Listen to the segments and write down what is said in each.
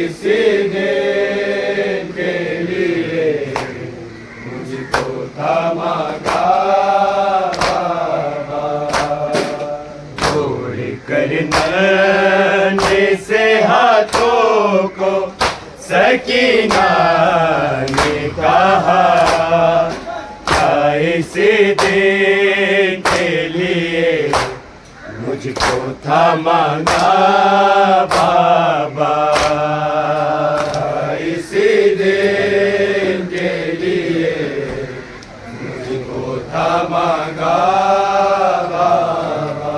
इसी दिन के लिए मुझको थमागा बाबा। जोड़ कर नन्हे से हाथों को सकीना ने कहा, क्या इसी दिन के लिए मुझको थमागा बाबा। इसी दिन के लिए मुझको थमागा बाबा।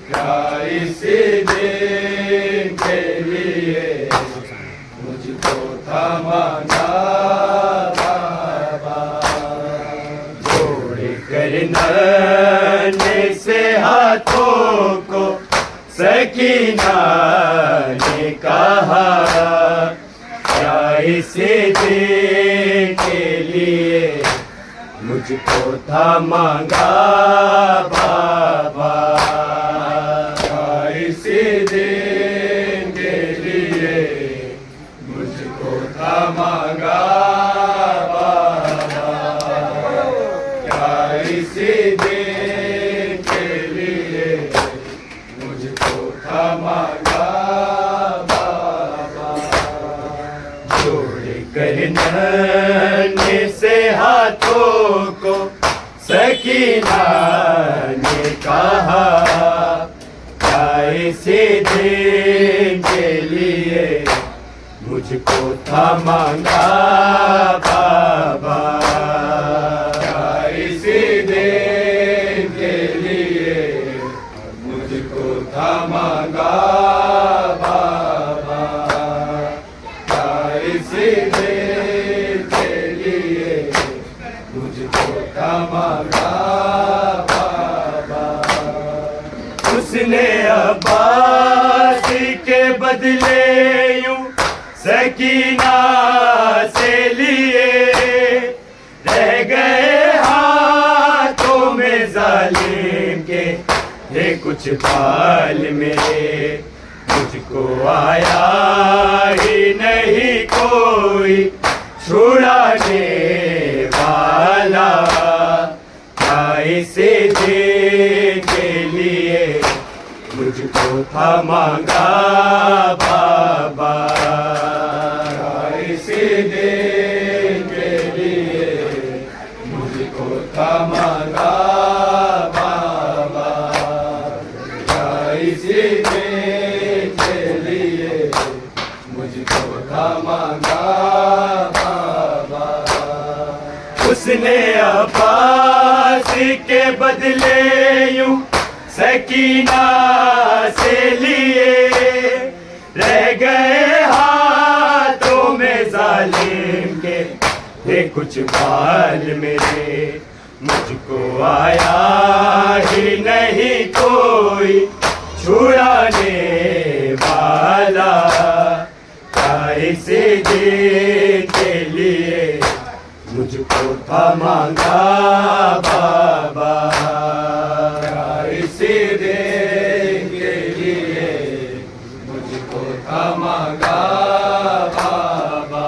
क्या इसी दिन के लिए मुझको थमागा बाबा। जोड़ कर नन्हे से हाथों को सकीना ने कहा, क्या इसी दिन के लिए मुझको थमागा बाबा। क्या इसी दिन के लिए मुझको थमागा बाबा। क्या इसी दिन के लिए मुझको थमागा बाबा। जोड़ कर नन्हे से हाथों को सकीना ने कहा, क्या इसी दिन के लिए मुझको थमागा बाबा। क्या इसी दिन के लिए मुझको थमागा बाबा। क्या इसी दिन के लिए मुझको थमागा बाबा। उसने अब्बास के बदले यूं सकीना से लिए, रह गए हाथों में जालिम के ये कुछ बाल मेरे। मुझको आया ही नहीं कोई छुड़ाने वाला, क्या इसी दिन के लिए मुझको थमागा बाबा। क्या इसी दिन के लिए मुझको थमागा बाबा। क्या इसी दिन के लिए मुझको थमागा बाबा। उसने अब्बास के बदले यूं सकीना से लिए, रह गए हाथों में जालिम के ये कुछ बाल मेरे। मुझको आया ही नहीं कोई छुड़ाने वाला, क्या इसी दिन के लिए मुझको थमागा बाबा। क्या इसी दिन के लिए मुझको थमागा बाबा।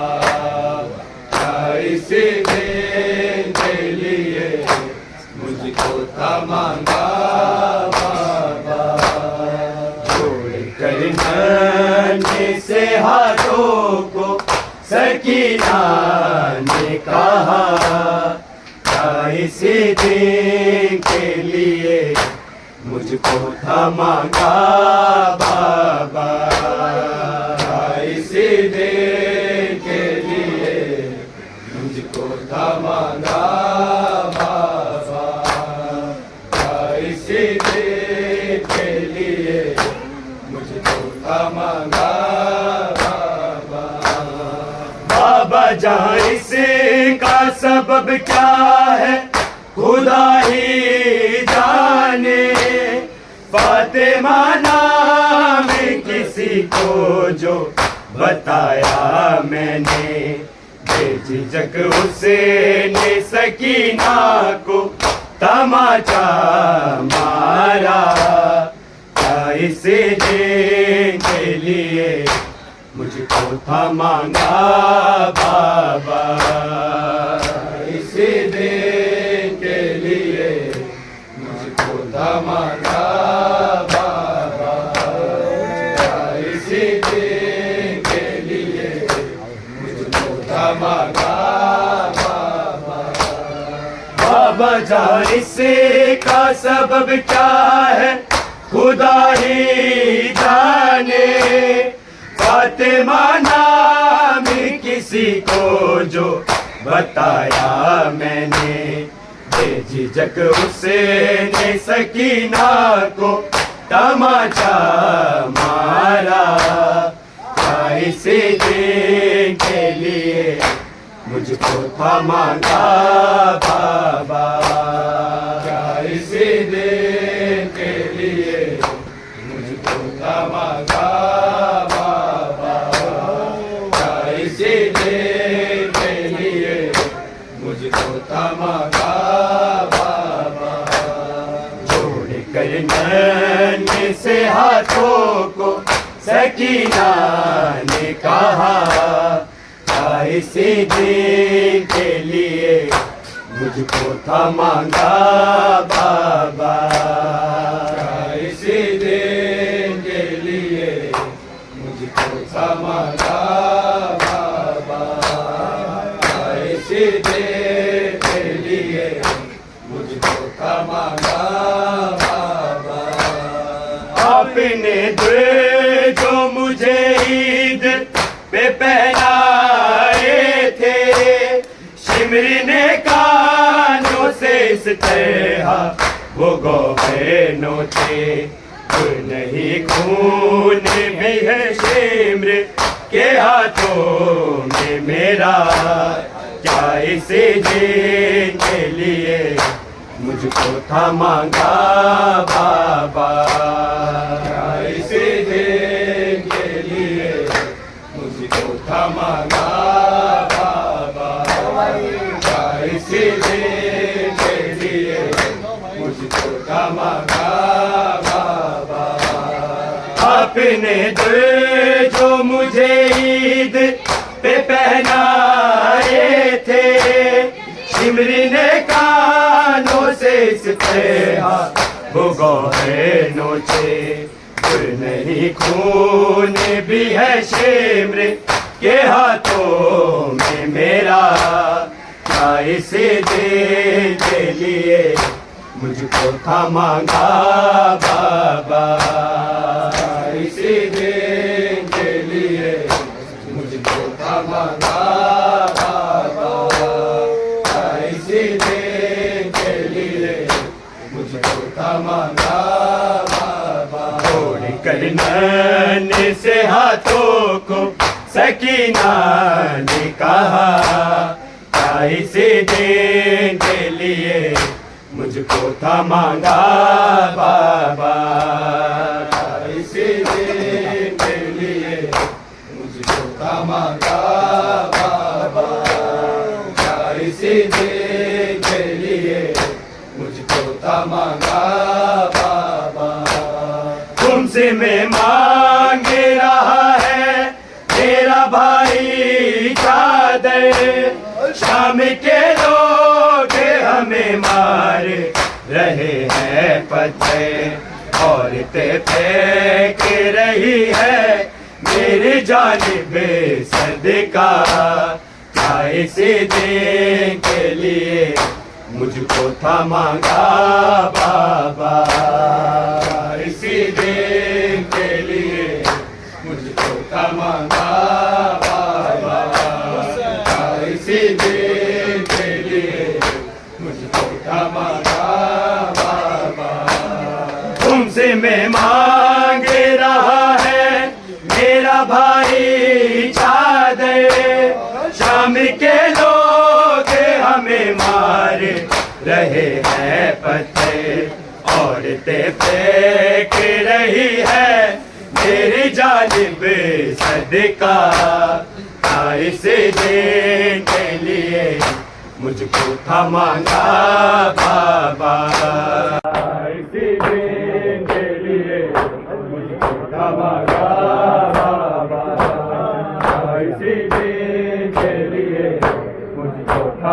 क्या इसी दिन के लिए मुझको थमागा बाबा। जोड़ कर नन्हे से हाथों को सकीना ने कहा, क्या इसी दिन के लिए मुझको थमागा बाबा। क्या इसी दिन के लिए मुझको थमागा बाबा। क्या इसी दिन के लिए मुझको थमागा बाबा। बाबा जान इसका सबब क्या है खुदा ही जाने। फातिमा नाम किसी को जो बताया मैंने, बेझिझक उसने सकीना को तमाचा मारा। क्या इसी दिन के लिए मुझको था मांगा बाबा। इसी दिन के लिए मुझको था मांगा बाबा। इसी दिन के लिए मुझको था मांगा बाबा। बाबा जान इसका सबब क्या है खुदा ही जाने। फातिमा नाम किसी को जो बताया मैंने। बेझिझक उसने सकीना को तमाचा मारा। इसी दिन के लिए मुझको था मांगा बाबा। इसी दिन के लिए मुझको था मांगा बाबा। इसी दिन के लिए मुझको था मांगा बाबा। जोड़ कर नन्हे से हाथों को सकीना ने कहा। इसी दिन के लिए मुझको था मांगा बाबा। इसी दिन के लिए मुझको था मांगा बाबा। इसी दिन के लिए मुझको था मांगा बाबा। आपने जो मुझे ईद पे पहनाए थे। शिमरी ने कानों से इस तरह वो गौबैनों थे। नहीं खून भी है शिमर के हाथों में मेरा। क्या इसी दिन के लिए मुझको था मांगा बाबा। इसी दिन के लिए मुझको था मांगा बाबा। इसी दिन के लिए मुझको था मांगा बाबा। आपने जो मुझे ईद पे पहनाए थे। शिमरी ने कानों से इस तरह वो गौबैनों थे। नहीं खून भी है शिमर के हाथों में मेरा। क्या इसी दिन के लिए मुझको था मांगा बाबा। इसी दिन के लिए मुझको था मांगा बाबा। इसी दिन के लिए मुझको था मांगा बाबा। जोड़ कर नन्हे से हाथों को सकीना ने कहा। इसी दिन के लिए मुझको था मांगा बाबा। इसी दिन के लिए मुझको था मांगा बाबा। इसी दिन के लिए मुझको था मांगा बाबा। तुमसे मैं मांग रहा है तेरा भाई चादर। शाम के लोग हमें मार रहे हैं पत्थर। औरतें फेंक रही है मेरी जानिब सदका। इसी दिन के लिए मुझको था मांगा बाबा। इसी दिन के लिए मुझको था मांगा बाबा। इसी दिन के लिए मुझको था मांगा बाबा। तुमसे मैं मांग रहा है मेरा भाई चादर। शाम के लोग हमें मार रहे हैं पत्थर। औरतें फेंक रही है मेरी जानिब सदका। इसी दिन के लिए मुझको था मांगा बाबा। इसी दिन के लिए मुझको था मांगा बाबा।